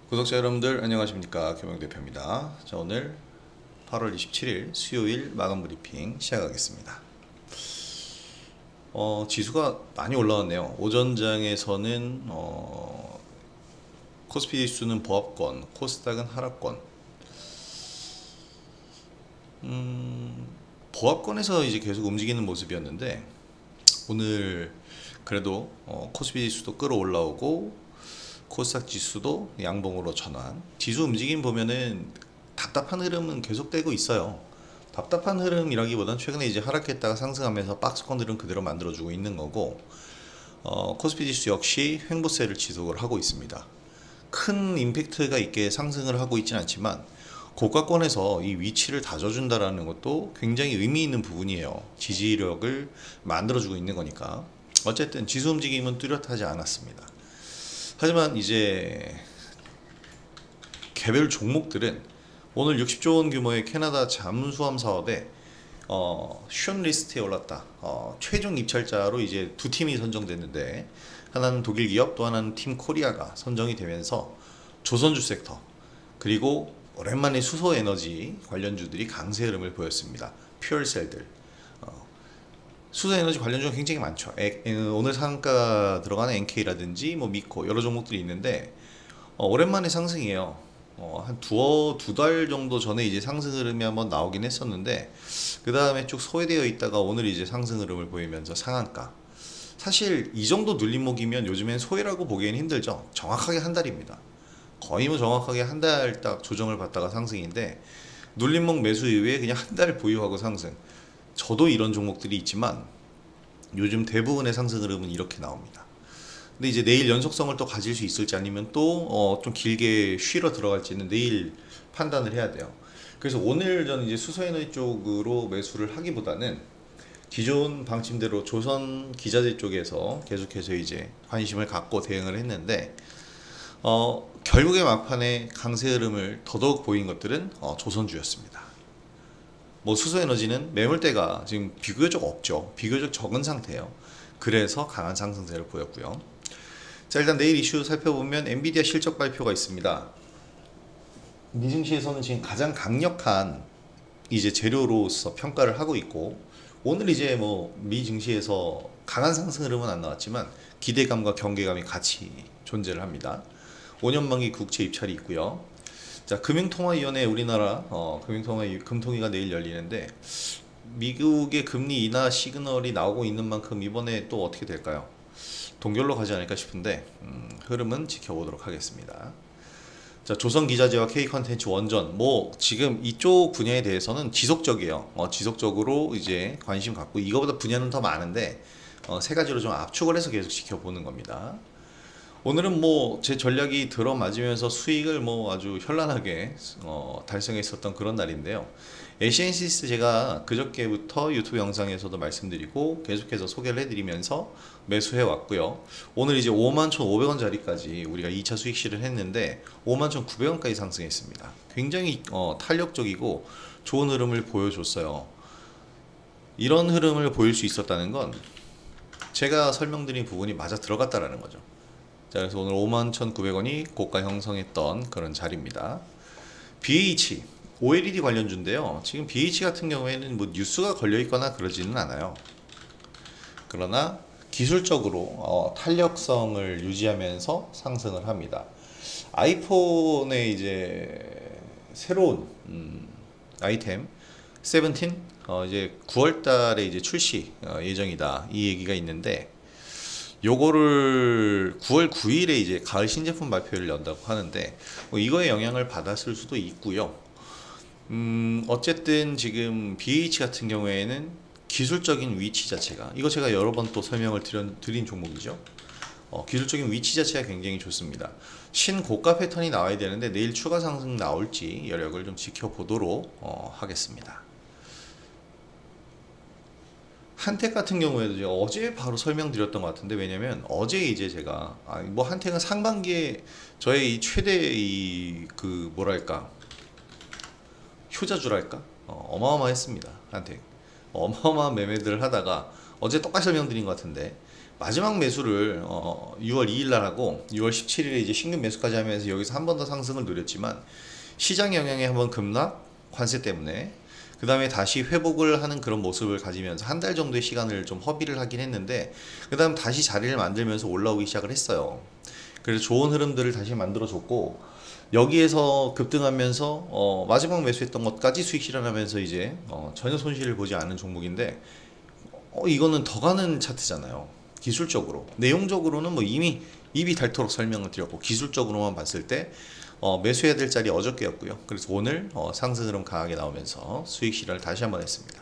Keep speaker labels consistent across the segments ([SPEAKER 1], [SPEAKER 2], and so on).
[SPEAKER 1] 구독자 여러분들 안녕하십니까, 교명대표입니다. 자, 오늘 8월 27일 수요일 마감 브리핑 시작하겠습니다. 지수가 많이 올라왔네요. 오전장에서는 코스피 지수는 보합권, 코스닥은 하락권. 보합권에서 이제 계속 움직이는 모습이었는데 오늘 그래도 코스피 지수도 끌어올라오고 코스닥 지수도 양봉으로 전환. 지수 움직임 보면은 답답한 흐름은 계속되고 있어요. 답답한 흐름이라기보다는 최근에 이제 하락했다가 상승하면서 박스권 흐름 그대로 만들어주고 있는 거고, 코스피 지수 역시 횡보세를 지속을 하고 있습니다. 큰 임팩트가 있게 상승을 하고 있진 않지만 고가권에서 이 위치를 다져준다라는 것도 굉장히 의미 있는 부분이에요. 지지력을 만들어주고 있는 거니까. 어쨌든 지수 움직임은 뚜렷하지 않았습니다. 하지만 이제 개별 종목들은 오늘 60조 원 규모의 캐나다 잠수함 사업에 숏리스트에 올랐다. 최종 입찰자로 이제 두 팀이 선정됐는데, 하나는 독일 기업, 또 하나는 팀 코리아가 선정이 되면서 조선주 섹터 그리고 오랜만에 수소 에너지 관련주들이 강세 흐름을 보였습니다. 퓨얼셀들, 수소에너지 관련주가 굉장히 많죠. 오늘 상한가 들어가는 NK라든지 뭐 미코 여러 종목들이 있는데 오랜만에 상승이에요. 한 두 달 정도 전에 이제 상승 흐름이 한번 나오긴 했었는데 그 다음에 쭉 소외되어 있다가 오늘 이제 상승 흐름을 보이면서 상한가. 사실 이 정도 눌림목이면 요즘엔 소외라고 보기엔 힘들죠. 정확하게 한 달입니다. 거의 뭐 정확하게 한 달 딱 조정을 받다가 상승인데, 눌림목 매수 이후에 그냥 한 달 보유하고 상승. 저도 이런 종목들이 있지만 요즘 대부분의 상승 흐름은 이렇게 나옵니다. 근데 이제 내일 연속성을 또 가질 수 있을지 아니면 또 좀 길게 쉬러 들어갈지는 내일 판단을 해야 돼요. 그래서 오늘 저는 이제 수소에너지 쪽으로 매수를 하기보다는 기존 방침대로 조선 기자재 쪽에서 계속해서 이제 관심을 갖고 대응을 했는데, 결국에 막판에 강세 흐름을 더더욱 보인 것들은 조선주였습니다. 뭐 수소에너지는 매물대가 지금 비교적 없죠. 비교적 적은 상태예요. 그래서 강한 상승세를 보였고요. 자, 일단 내일 이슈 살펴보면 엔비디아 실적 발표가 있습니다. 미증시에서는 지금 가장 강력한 이제 재료로서 평가를 하고 있고, 오늘 이제 뭐 미증시에서 강한 상승 흐름은 안 나왔지만 기대감과 경계감이 같이 존재를 합니다. 5년 만기 국채 입찰이 있고요. 자, 금융통화위원회, 우리나라 금통위가 내일 열리는데 미국의 금리 인하 시그널이 나오고 있는 만큼 이번에 또 어떻게 될까요? 동결로 가지 않을까 싶은데 흐름은 지켜보도록 하겠습니다. 자, 조선기자재와 K컨텐츠 원전, 뭐 지금 이쪽 분야에 대해서는 지속적이에요. 지속적으로 이제 관심 갖고, 이거보다 분야는 더 많은데 세 가지로 좀 압축을 해서 계속 지켜보는 겁니다. 오늘은 뭐 제 전략이 들어맞으면서 수익을 뭐 아주 현란하게 달성했었던 그런 날인데요. 에시엔시스 제가 그저께부터 유튜브 영상에서도 말씀드리고 계속해서 소개를 해드리면서 매수해 왔고요. 오늘 이제 51,500원짜리까지 우리가 2차 수익 실을 했는데 51,900원까지 상승했습니다. 굉장히 탄력적이고 좋은 흐름을 보여줬어요. 이런 흐름을 보일 수 있었다는 건 제가 설명드린 부분이 맞아 들어갔다라는 거죠. 자, 그래서 오늘 51,900원이 고가 형성했던 그런 자리입니다. BH, OLED 관련주인데요. 지금 BH 같은 경우에는 뭐 뉴스가 걸려 있거나 그러지는 않아요. 그러나 기술적으로 탄력성을 유지하면서 상승을 합니다. 아이폰의 이제 새로운 아이템 17 이제 9월 달에 이제 출시 예정이다, 이 얘기가 있는데, 요거를 9월 9일에 이제 가을 신제품 발표를 연다고 하는데 뭐 이거에 영향을 받았을 수도 있고요. 어쨌든 지금 BH 같은 경우에는 기술적인 위치 자체가, 이거 제가 여러 번 또 설명을 드린 종목이죠. 기술적인 위치 자체가 굉장히 좋습니다. 신고가 패턴이 나와야 되는데 내일 추가 상승 나올지 여력을 좀 지켜보도록 하겠습니다. 한택 같은 경우에도 제가 어제 바로 설명드렸던 것 같은데, 왜냐면 어제 이제 제가 뭐 한택은 상반기에 저의 이 최대 그 뭐랄까 효자주랄까 어마어마했습니다. 한택 어마어마한 매매들을 하다가 어제 똑같이 설명드린 것 같은데 마지막 매수를 6월 2일 날 하고 6월 17일에 이제 신규 매수까지 하면서 여기서 한 번 더 상승을 누렸지만 시장 영향에 한번 급락 관세 때문에 그 다음에 다시 회복을 하는 그런 모습을 가지면서 한 달 정도의 시간을 좀 허비를 하긴 했는데 그 다음 다시 자리를 만들면서 올라오기 시작을 했어요. 그래서 좋은 흐름들을 다시 만들어줬고 여기에서 급등하면서 마지막 매수했던 것까지 수익 실현하면서 이제 전혀 손실을 보지 않은 종목인데 이거는 더 가는 차트잖아요. 기술적으로 내용적으로는 뭐 이미 입이 닳도록 설명을 드렸고 기술적으로만 봤을 때 매수해야 될 자리 어저께였고요. 그래서 오늘 상승 흐름 강하게 나오면서 수익 실현을 다시 한번 했습니다.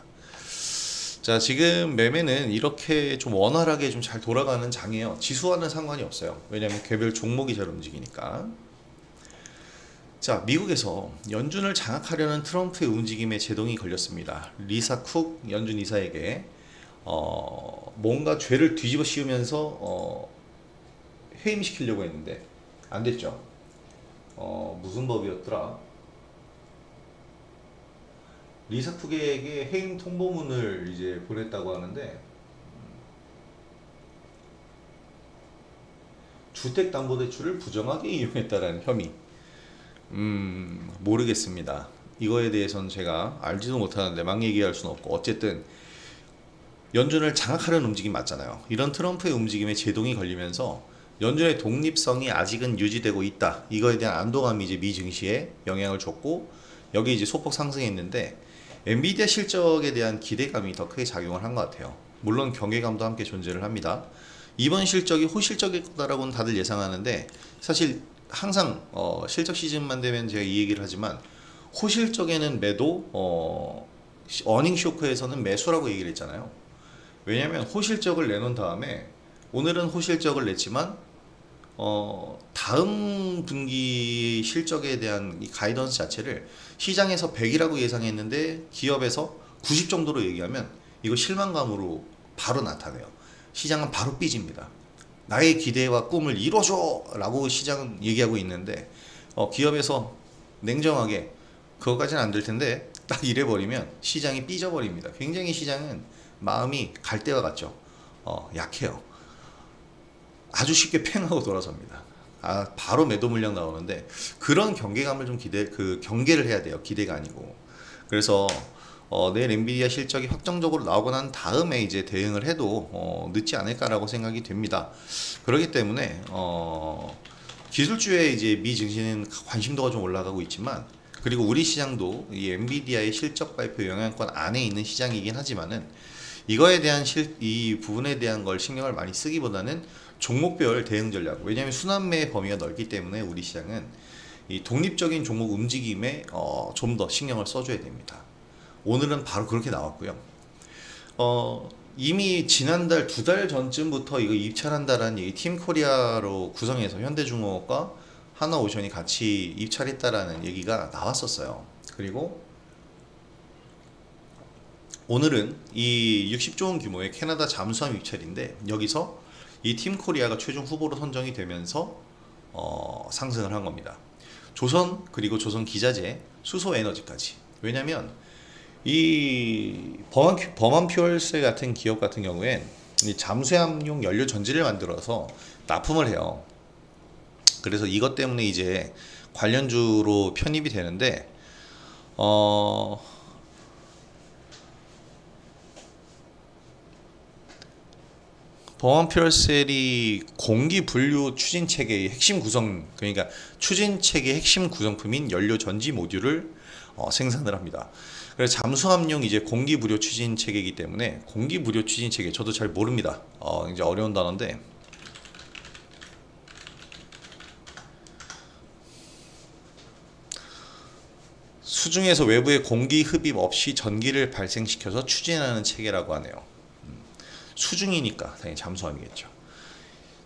[SPEAKER 1] 자, 지금 매매는 이렇게 좀 원활하게 좀 잘 돌아가는 장이에요. 지수와는 상관이 없어요. 왜냐하면 개별 종목이 잘 움직이니까. 자, 미국에서 연준을 장악하려는 트럼프의 움직임에 제동이 걸렸습니다. 리사 쿡 연준 이사에게 뭔가 죄를 뒤집어 씌우면서 해임시키려고 했는데 안 됐죠. 무슨 법이었더라? 리사 쿡에게 해임 통보문을 이제 보냈다고 하는데 주택담보대출을 부정하게 이용했다라는 혐의. 모르겠습니다. 이거에 대해서는 제가 알지도 못하는데 막 얘기할 수는 없고 어쨌든 연준을 장악하려는 움직임 맞잖아요. 이런 트럼프의 움직임에 제동이 걸리면서 연준의 독립성이 아직은 유지되고 있다. 이거에 대한 안도감이 이제 미 증시에 영향을 줬고 여기 이제 소폭 상승했는데 엔비디아 실적에 대한 기대감이 더 크게 작용을 한 것 같아요. 물론 경계감도 함께 존재를 합니다. 이번 실적이 호실적일 거다라고는 다들 예상하는데 사실 항상 실적 시즌만 되면 제가 이 얘기를 하지만 호실적에는 매도, 어닝 쇼크에서는 매수라고 얘기를 했잖아요. 왜냐하면 호실적을 내놓은 다음에 오늘은 호실적을 냈지만 다음 분기 실적에 대한 이 가이던스 자체를 시장에서 100이라고 예상했는데 기업에서 90 정도로 얘기하면 이거 실망감으로 바로 나타내요. 시장은 바로 삐집니다. 나의 기대와 꿈을 이뤄줘 라고 시장은 얘기하고 있는데 기업에서 냉정하게 그거까지는 안 될 텐데 딱 이래버리면 시장이 삐져버립니다. 굉장히 시장은 마음이 갈대와 같죠. 약해요. 아주 쉽게 팽하고 돌아섭니다. 바로 매도 물량 나오는데 그런 경계감을 좀 경계를 해야 돼요. 기대가 아니고. 그래서 내일 엔비디아 실적이 확정적으로 나오고 난 다음에 이제 대응을 해도 늦지 않을까라고 생각이 됩니다. 그렇기 때문에 기술주에 이제 미 증시는 관심도가 좀 올라가고 있지만 그리고 우리 시장도 이 엔비디아의 실적 발표 영향권 안에 있는 시장이긴 하지만은 이거에 대한 이 부분에 대한 걸 신경을 많이 쓰기보다는 종목별 대응 전략. 왜냐하면 순환매의 범위가 넓기 때문에 우리 시장은 이 독립적인 종목 움직임에 좀 더 신경을 써줘야 됩니다. 오늘은 바로 그렇게 나왔고요. 이미 지난달 2달 전쯤부터 이거 입찰한다라는 얘기 팀코리아로 구성해서 현대중공업과 하나오션이 같이 입찰했다라는 얘기가 나왔었어요. 그리고 오늘은 이 60조 원 규모의 캐나다 잠수함 입찰인데 여기서 이 팀코리아가 최종 후보로 선정이 되면서 상승을 한 겁니다. 조선 그리고 조선기자재, 수소에너지까지. 왜냐면 이 범한 퓨얼스 같은 기업 같은 경우엔 이 잠수함용 연료 전지를 만들어서 납품을 해요. 그래서 이것 때문에 이제 관련주로 편입이 되는데 범한 퓨얼셀이 공기 분류 추진 체계의 핵심 구성, 그러니까 추진 체계의 핵심 구성품인 연료 전지 모듈을 생산을 합니다. 그래서 잠수함용 이제 공기 부료 추진 체계이기 때문에 공기 부료 추진 체계 저도 잘 모릅니다. 이제 어려운 단어인데 수중에서 외부의 공기 흡입 없이 전기를 발생시켜서 추진하는 체계라고 하네요. 수중이니까 당연히 잠수함이겠죠.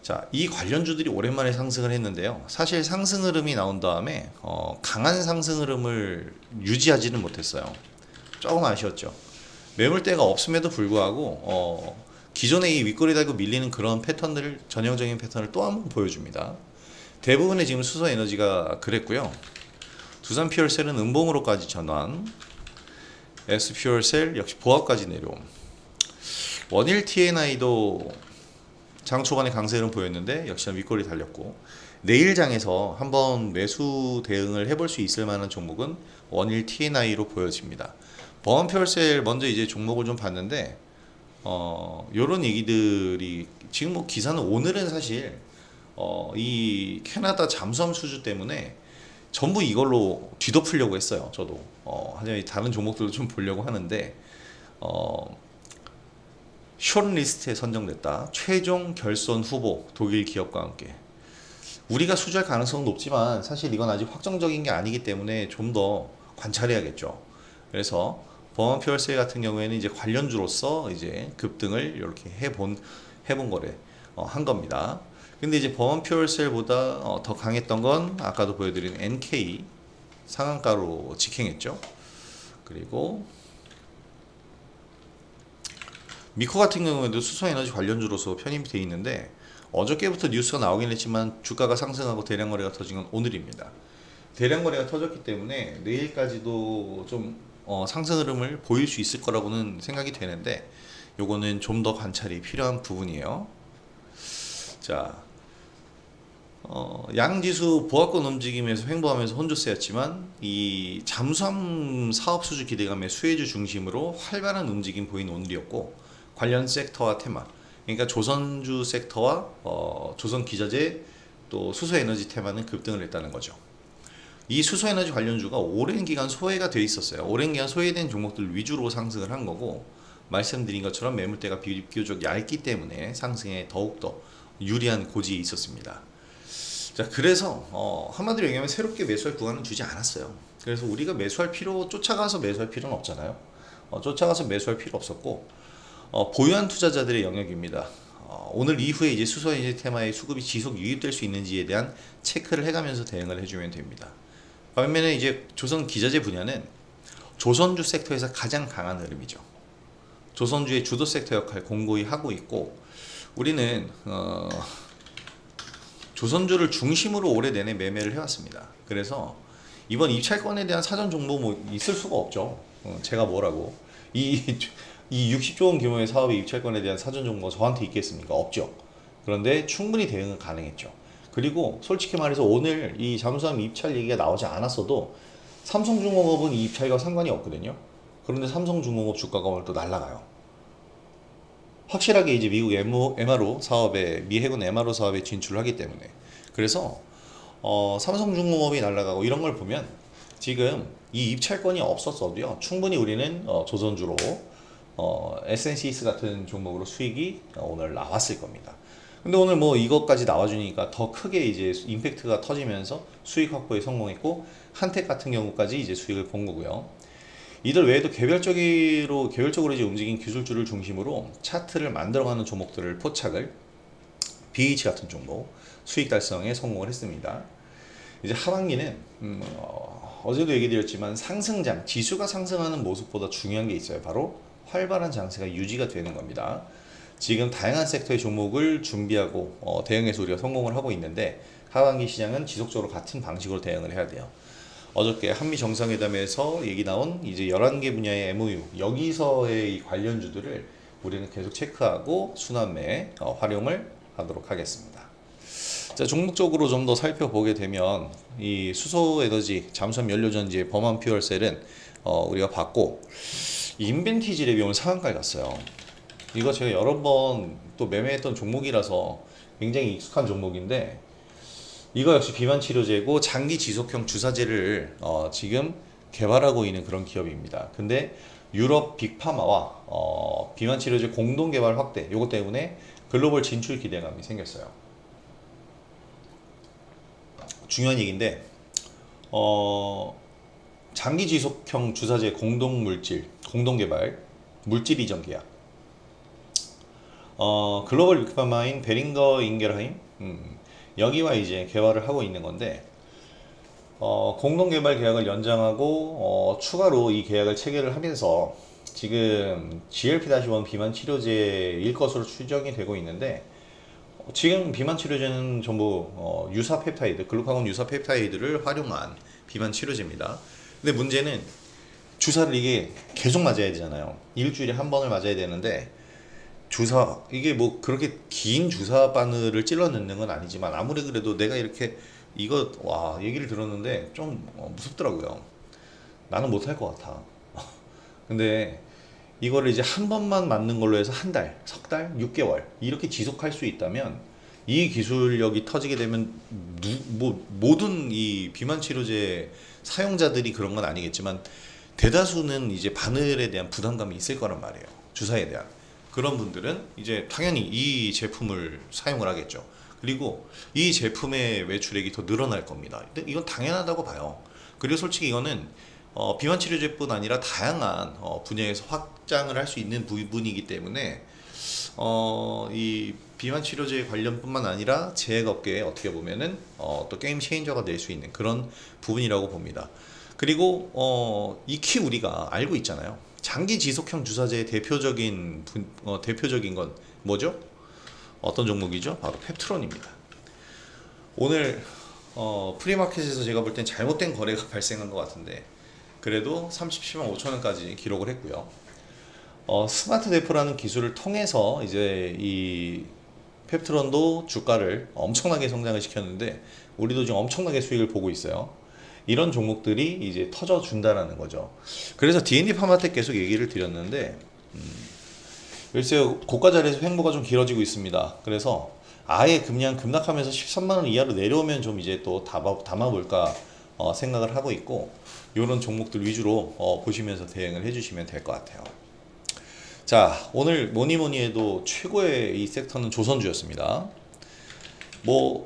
[SPEAKER 1] 자, 이 관련주들이 오랜만에 상승을 했는데요. 사실 상승 흐름이 나온 다음에 강한 상승 흐름을 유지하지는 못했어요. 조금 아쉬웠죠. 매물대가 없음에도 불구하고 기존에 이 윗꼬리 달고 밀리는 그런 패턴들을 전형적인 패턴을 또 한 번 보여줍니다. 대부분의 지금 수소에너지가 그랬고요. 두산퓨얼셀은 음봉으로까지 전환, S퓨얼셀 역시 보합까지 내려옴. 원일 TNI도 장 초반에 강세는 보였는데 역시나 윗골이 달렸고, 내일장에서 한번 매수 대응을 해볼 수 있을 만한 종목은 원일 TNI로 보여집니다. 버먼퓨얼셀 먼저 이제 종목을 좀 봤는데 요런 얘기들이 지금 뭐 기사는 오늘은 사실 이 캐나다 잠수함 수주 때문에 전부 이걸로 뒤덮으려고 했어요. 저도 하지만 다른 종목들도 좀 보려고 하는데 숏리스트에 선정됐다. 최종 결선 후보 독일 기업과 함께. 우리가 수주할 가능성은 높지만 사실 이건 아직 확정적인 게 아니기 때문에 좀 더 관찰해야겠죠. 그래서 버먼퓨얼셀 같은 경우에는 이제 관련주로서 이제 급등을 이렇게 해본 거래 한 겁니다. 근데 이제 버먼퓨얼셀보다 더 강했던 건 아까도 보여드린 NK 상한가로 직행했죠. 그리고 미코 같은 경우에도 수소에너지 관련주로서 편입이 되어 있는데 어저께부터 뉴스가 나오긴 했지만 주가가 상승하고 대량 거래가 터진 건 오늘입니다. 대량 거래가 터졌기 때문에 내일까지도 좀 상승 흐름을 보일 수 있을 거라고는 생각이 되는데 요거는 좀 더 관찰이 필요한 부분이에요. 자, 양지수 보합권 움직임에서 횡보하면서 혼조세였지만 이 잠수함 사업 수주 기대감의 수혜주 중심으로 활발한 움직임 보인 오늘이었고, 관련 섹터와 테마, 그러니까 조선주 섹터와 조선기자재 또 수소에너지 테마는 급등을 했다는 거죠. 이 수소에너지 관련주가 오랜 기간 소외가 돼 있었어요. 오랜 기간 소외된 종목들 위주로 상승을 한 거고, 말씀드린 것처럼 매물대가 비교적 얇기 때문에 상승에 더욱더 유리한 고지에 있었습니다. 자, 그래서 한마디로 얘기하면 새롭게 매수할 구간은 주지 않았어요. 그래서 우리가 쫓아가서 매수할 필요는 없잖아요. 쫓아가서 매수할 필요 없었고, 보유한 투자자들의 영역입니다. 오늘 이후에 이제 수소에너지 테마의 수급이 지속 유입될 수 있는지에 대한 체크를 해가면서 대응을 해주면 됩니다. 반면에 이제 조선 기자재 분야는 조선주 섹터에서 가장 강한 흐름이죠. 조선주의 주도 섹터 역할 공고히 하고 있고, 우리는 조선주를 중심으로 올해 내내 매매를 해왔습니다. 그래서 이번 입찰권에 대한 사전 정보 뭐 있을 수가 없죠. 제가 뭐라고 이 60조 원 규모의 사업의 입찰권에 대한 사전 정보가 저한테 있겠습니까? 없죠. 그런데 충분히 대응은 가능했죠. 그리고 솔직히 말해서 오늘 이 잠수함 입찰 얘기가 나오지 않았어도 삼성중공업은 이 입찰과 상관이 없거든요. 그런데 삼성중공업 주가가 오늘 또 날아가요. 확실하게 이제 미국 MRO 사업에, 미 해군 MRO 사업에 진출을 하기 때문에. 그래서 삼성중공업이 날아가고 이런 걸 보면 지금 이 입찰권이 없었어도요, 충분히 우리는 조선주로 SNCS 같은 종목으로 수익이 오늘 나왔을 겁니다. 근데 오늘 뭐 이것까지 나와주니까 더 크게 이제 임팩트가 터지면서 수익 확보에 성공했고, 한택 같은 경우까지 이제 수익을 본 거고요. 이들 외에도 개별적으로 이제 움직인 기술주를 중심으로 차트를 만들어가는 종목들을 포착을 BH 같은 종목 수익 달성에 성공을 했습니다. 이제 하반기는 어제도 얘기 드렸지만 상승장, 지수가 상승하는 모습보다 중요한 게 있어요. 바로 활발한 장세가 유지가 되는 겁니다. 지금 다양한 섹터의 종목을 준비하고 대응해서 우리가 성공을 하고 있는데, 하반기 시장은 지속적으로 같은 방식으로 대응을 해야 돼요. 어저께 한미 정상회담에서 얘기 나온 이제 11개 분야의 MOU, 여기서의 이 관련주들을 우리는 계속 체크하고 순환매 활용을 하도록 하겠습니다. 자, 종목적으로 좀 더 살펴보게 되면 이 수소에너지, 잠수함 연료전지의 버먼퓨얼셀은 우리가 봤고, 인벤티지랩이 오늘 상한가에 갔어요. 이거 제가 여러 번 또 매매했던 종목이라서 굉장히 익숙한 종목인데, 이거 역시 비만치료제고 장기 지속형 주사제를 지금 개발하고 있는 그런 기업입니다. 근데 유럽 빅파마와 비만치료제 공동 개발 확대, 요것 때문에 글로벌 진출 기대감이 생겼어요. 중요한 얘기인데, 장기 지속형 주사제 공동 개발 물질 이전 계약, 글로벌 빅파마인 베링거 인겔하임, 여기와 이제 개발을 하고 있는 건데, 공동 개발 계약을 연장하고 추가로 이 계약을 체결을 하면서 지금 GLP-1 비만 치료제일 것으로 추정이 되고 있는데, 지금 비만 치료제는 전부 유사 펩타이드, 글루카곤 유사 펩타이드를 활용한 비만 치료제입니다. 근데 문제는 주사를 이게 계속 맞아야 되잖아요. 일주일에 한 번을 맞아야 되는데, 주사 이게 뭐 그렇게 긴 주사 바늘을 찔러 넣는 건 아니지만 아무리 그래도 내가 이렇게 이거 와 얘기를 들었는데 좀 무섭더라고요. 나는 못할 것 같아. 근데 이거를 이제 한 번만 맞는 걸로 해서 한 달, 석 달, 6개월 이렇게 지속할 수 있다면 이 기술력이 터지게 되면 뭐 모든 이 비만 치료제 사용자들이 그런 건 아니겠지만 대다수는 이제 바늘에 대한 부담감이 있을 거란 말이에요. 주사에 대한. 그런 분들은 이제 당연히 이 제품을 사용을 하겠죠. 그리고 이 제품의 매출액이 더 늘어날 겁니다. 근데 이건 당연하다고 봐요. 그리고 솔직히 이거는 비만 치료제뿐 아니라 다양한 분야에서 확장을 할 수 있는 부분이기 때문에 이 비만 치료제 관련뿐만 아니라 제약업계에 어떻게 보면은 또 게임 체인저가 될 수 있는 그런 부분이라고 봅니다. 그리고 익히 우리가 알고 있잖아요. 장기 지속형 주사제의 대표적인 건 뭐죠? 어떤 종목이죠? 바로 펩트론입니다. 오늘 프리마켓에서 제가 볼 땐 잘못된 거래가 발생한 것 같은데 그래도 37만 5천 원까지 기록을 했고요. 스마트 대포라는 기술을 통해서 이제 이 펩트론도 주가를 엄청나게 성장을 시켰는데 우리도 지금 엄청나게 수익을 보고 있어요. 이런 종목들이 이제 터져 준다라는 거죠. 그래서 D&D 파마텍 계속 얘기를 드렸는데 글쎄요 고가 자리에서 횡보가 좀 길어지고 있습니다. 그래서 아예 그냥 급락하면서 13만 원 이하로 내려오면 좀 이제 또 담아볼까 생각을 하고 있고 이런 종목들 위주로 보시면서 대응을 해주시면 될 것 같아요. 자 오늘 뭐니뭐니 해도 최고의 이 섹터는 조선주였습니다. 뭐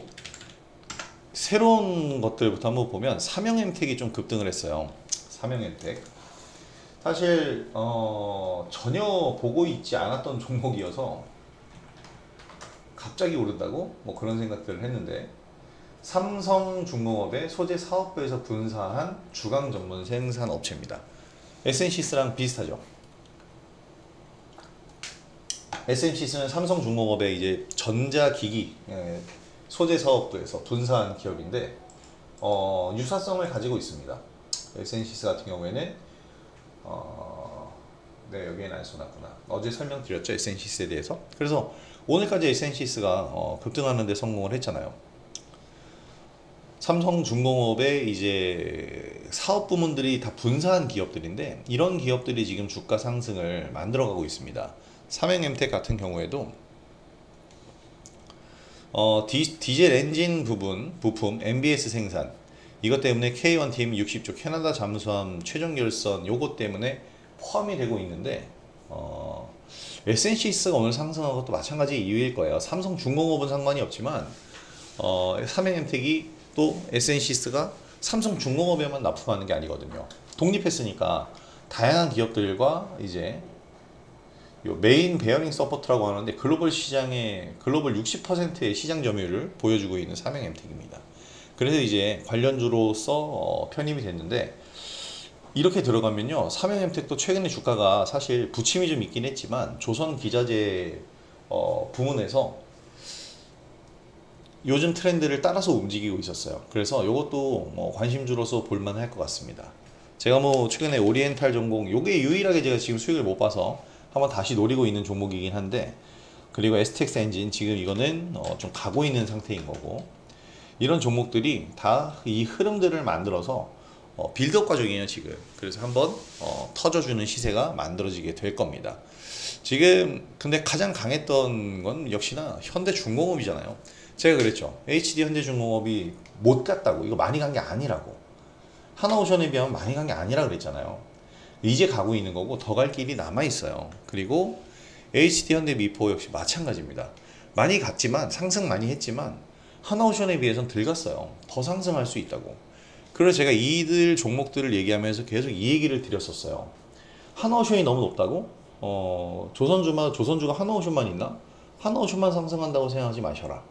[SPEAKER 1] 새로운 것들부터 한번 보면 삼형엠텍이 좀 급등을 했어요. 삼형엠텍 사실 전혀 보고 있지 않았던 종목이어서 갑자기 오른다고 뭐 그런 생각들을 했는데 삼성중공업의 소재 사업부에서 분사한 주강 전문 생산 업체입니다. 에센시스랑 비슷하죠. 에센시스는 삼성중공업의 이제 전자기기 소재 사업부에서 분사한 기업인데 유사성을 가지고 있습니다. 에센시스 같은 경우에는 네 여기에는 안 써놨구나. 어제 설명드렸죠 에센시스에 대해서. 그래서 오늘까지 에센시스가 급등하는 데 성공을 했잖아요. 삼성중공업의 이제 사업 부문들이 다 분사한 기업들인데 이런 기업들이 지금 주가 상승을 만들어가고 있습니다. 삼형엠텍 같은 경우에도 디젤 엔진 부품 MBS 생산 이것 때문에 K1팀 60조 캐나다 잠수함 최종 결선 요것 때문에 포함이 되고 있는데 에센시스가 오늘 상승한 것도 마찬가지 이유일 거예요. 삼성중공업은 상관이 없지만 삼형엠텍이 또 에센시스가 삼성중공업에만 납품하는 게 아니거든요. 독립했으니까 다양한 기업들과 이제 요 메인 베어링 서포트라고 하는데 글로벌 시장의 글로벌 60%의 시장 점유율을 보여주고 있는 삼형엠텍입니다. 그래서 이제 관련주로서 편입이 됐는데 이렇게 들어가면요 삼형엠텍도 최근에 주가가 사실 부침이 좀 있긴 했지만 조선기자재 부문에서 요즘 트렌드를 따라서 움직이고 있었어요. 그래서 이것도 관심주로서 볼만할 것 같습니다. 제가 뭐 최근에 오리엔탈 전공 요게 유일하게 제가 지금 수익을 못 봐서 한번 다시 노리고 있는 종목이긴 한데 그리고 STX 엔진 지금 이거는 좀 가고 있는 상태인 거고 이런 종목들이 다 이 흐름들을 만들어서 빌드업 과정이에요 지금. 그래서 한번 터져주는 시세가 만들어지게 될 겁니다. 지금 근데 가장 강했던 건 역시나 현대중공업이잖아요. 제가 그랬죠. HD 현대중공업이 못 갔다고 이거 많이 간 게 아니라고 하나오션에 비하면 많이 간 게 아니라 그랬잖아요. 이제 가고 있는 거고 더 갈 길이 남아 있어요. 그리고 HD 현대미포 역시 마찬가지입니다. 많이 갔지만 상승 많이 했지만 하나오션에 비해서는 덜 갔어요. 더 상승할 수 있다고. 그래서 제가 이들 종목들을 얘기하면서 계속 이 얘기를 드렸었어요. 하나오션이 너무 높다고? 조선주가 하나오션만 있나? 하나오션만 상승한다고 생각하지 마셔라.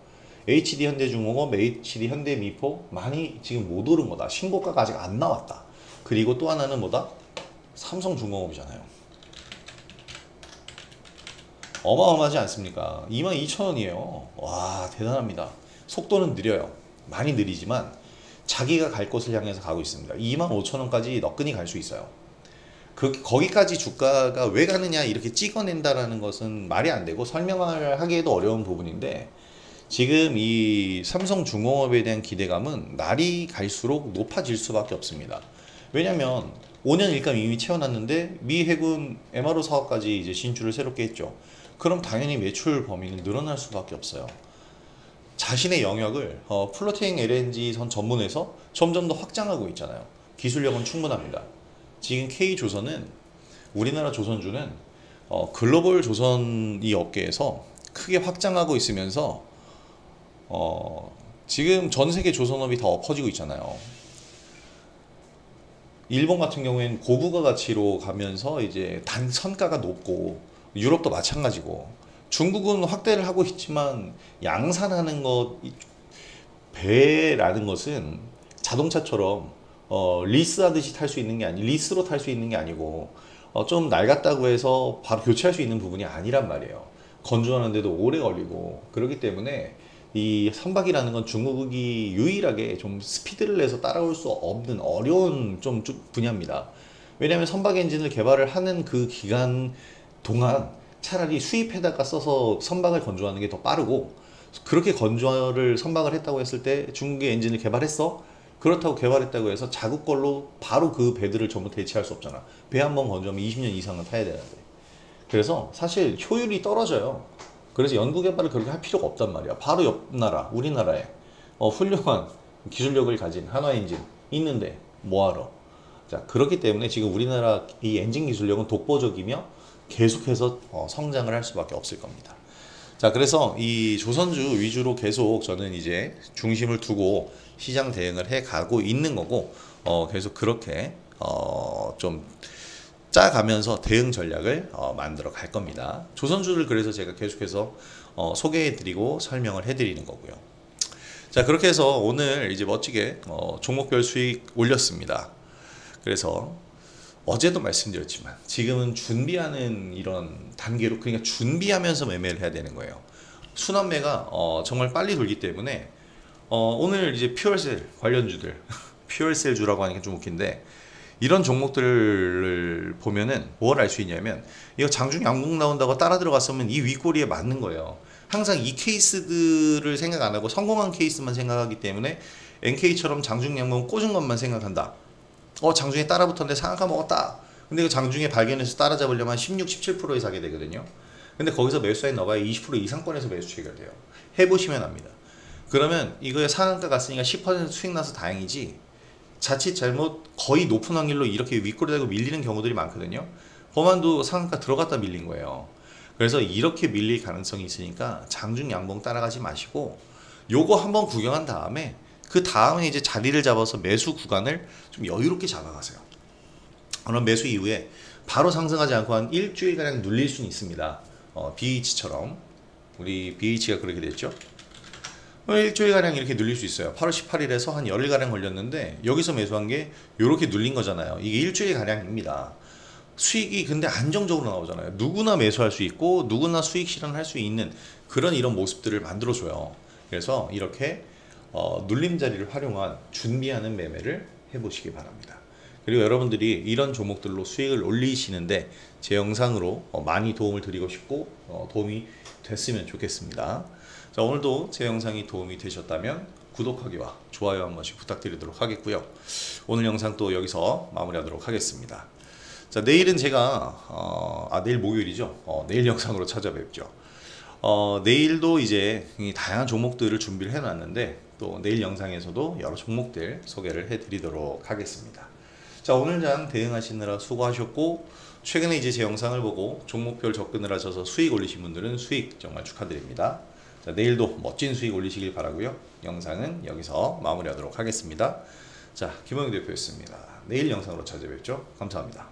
[SPEAKER 1] HD 현대중공업, HD 현대미포 많이 지금 못 오른 거다. 신고가가 아직 안 나왔다. 그리고 또 하나는 뭐다? 삼성중공업이잖아요. 어마어마하지 않습니까? 22,000원이에요. 와 대단합니다. 속도는 느려요. 많이 느리지만 자기가 갈 곳을 향해서 가고 있습니다. 25,000원까지 너끈히 갈 수 있어요. 거기까지 주가가 왜 가느냐 이렇게 찍어낸다라는 것은 말이 안 되고 설명을 하기에도 어려운 부분인데, 지금 이 삼성중공업에 대한 기대감은 날이 갈수록 높아질 수밖에 없습니다. 왜냐면 5년 일감 이미 채워놨는데 미 해군 MRO 사업까지 이제 진출을 새롭게 했죠. 그럼 당연히 매출 범위는 늘어날 수밖에 없어요. 자신의 영역을 플로팅 LNG 선 전문에서 점점 더 확장하고 있잖아요. 기술력은 충분합니다. 지금 K조선은, 우리나라 조선주는 글로벌 조선 이 업계에서 크게 확장하고 있으면서 지금 전 세계 조선업이 다 엎어지고 있잖아요. 일본 같은 경우에는 고부가 가치로 가면서 이제 단 선가가 높고, 유럽도 마찬가지고, 중국은 확대를 하고 있지만 양산하는 것, 배라는 것은 자동차처럼 리스하듯이 탈 수 있는 게 리스로 탈 수 있는 게 아니고 좀 낡았다고 해서 바로 교체할 수 있는 부분이 아니란 말이에요. 건조하는데도 오래 걸리고. 그렇기 때문에 이 선박이라는 건 중국이 유일하게 좀 스피드를 내서 따라올 수 없는 어려운 좀 분야입니다. 왜냐하면 선박 엔진을 개발을 하는 그 기간 동안 차라리 수입해다가 써서 선박을 건조하는 게 더 빠르고, 그렇게 건조를 선박을 했다고 했을 때 중국의 엔진을 개발했어? 그렇다고 개발했다고 해서 자국 걸로 바로 그 배들을 전부 대체할 수 없잖아. 배 한 번 건조하면 20년 이상은 타야 되는데. 그래서 사실 효율이 떨어져요. 그래서 연구개발을 그렇게 할 필요가 없단 말이야. 바로 옆 나라, 우리나라에 훌륭한 기술력을 가진 한화엔진 있는데 뭐하러. 자, 그렇기 때문에 지금 우리나라 이 엔진 기술력은 독보적이며 계속해서 성장을 할 수밖에 없을 겁니다. 자, 그래서 이 조선주 위주로 계속 저는 이제 중심을 두고 시장 대응을 해 가고 있는 거고, 계속 그렇게 좀 짜가면서 대응 전략을 만들어 갈 겁니다. 조선주를 그래서 제가 계속해서 소개해 드리고 설명을 해 드리는 거고요. 자, 그렇게 해서 오늘 이제 멋지게 종목별 수익 올렸습니다. 그래서 어제도 말씀드렸지만 지금은 준비하는 이런 단계로, 그러니까 준비하면서 매매를 해야 되는 거예요. 순환매가 정말 빨리 돌기 때문에 오늘 이제 퓨얼셀 관련주들 퓨얼셀주라고 하니까 좀 웃긴데, 이런 종목들을 보면은 뭘 알 수 있냐면, 이거 장중 양봉 나온다고 따라 들어갔으면 이 윗꼬리에 맞는 거예요. 항상 이 케이스들을 생각 안 하고 성공한 케이스만 생각하기 때문에 NK처럼 장중 양봉 꽂은 것만 생각한다. 장중에 따라 붙었는데 상한가 먹었다. 근데 그 장중에 발견해서 따라잡으려면 한 16, 17%에 사게 되거든요. 근데 거기서 매수사에 넣어봐야 20% 이상권에서 매수 체결돼요. 해보시면 압니다. 그러면 이거에 상한가 갔으니까 10% 수익 나서 다행이지, 자칫 잘못 거의 높은 확률로 이렇게 윗꼬리 달고 밀리는 경우들이 많거든요. 범한도 상한가 들어갔다 밀린 거예요. 그래서 이렇게 밀릴 가능성이 있으니까 장중 양봉 따라가지 마시고 요거 한번 구경한 다음에 그 다음에 이제 자리를 잡아서 매수 구간을 좀 여유롭게 잡아가세요. 그럼 매수 이후에 바로 상승하지 않고 한 일주일가량 눌릴 수는 있습니다. BH처럼 우리 BH가 그렇게 됐죠. 일주일가량 이렇게 눌릴 수 있어요. 8월 18일에서 한 열일가량 걸렸는데 여기서 매수한 게 이렇게 눌린 거잖아요. 이게 일주일가량입니다. 수익이 근데 안정적으로 나오잖아요. 누구나 매수할 수 있고 누구나 수익 실현할 수 있는 그런 이런 모습들을 만들어줘요. 그래서 이렇게 눌림 자리를 활용한 준비하는 매매를 해보시기 바랍니다. 그리고 여러분들이 이런 종목들로 수익을 올리시는데 제 영상으로 많이 도움을 드리고 싶고 도움이 됐으면 좋겠습니다. 자, 오늘도 제 영상이 도움이 되셨다면 구독하기와 좋아요 한 번씩 부탁드리도록 하겠고요. 오늘 영상 또 여기서 마무리하도록 하겠습니다. 자, 내일은 제가 내일 목요일이죠. 내일 영상으로 찾아뵙죠. 내일도 이제 다양한 종목들을 준비를 해놨는데 또 내일 영상에서도 여러 종목들 소개를 해드리도록 하겠습니다. 자, 오늘 장 대응하시느라 수고하셨고, 최근에 이제 제 영상을 보고 종목별 접근을 하셔서 수익 올리신 분들은 수익 정말 축하드립니다. 자, 내일도 멋진 수익 올리시길 바라고요. 영상은 여기서 마무리하도록 하겠습니다. 자, 김홍익 대표였습니다. 내일 영상으로 찾아뵙죠. 감사합니다.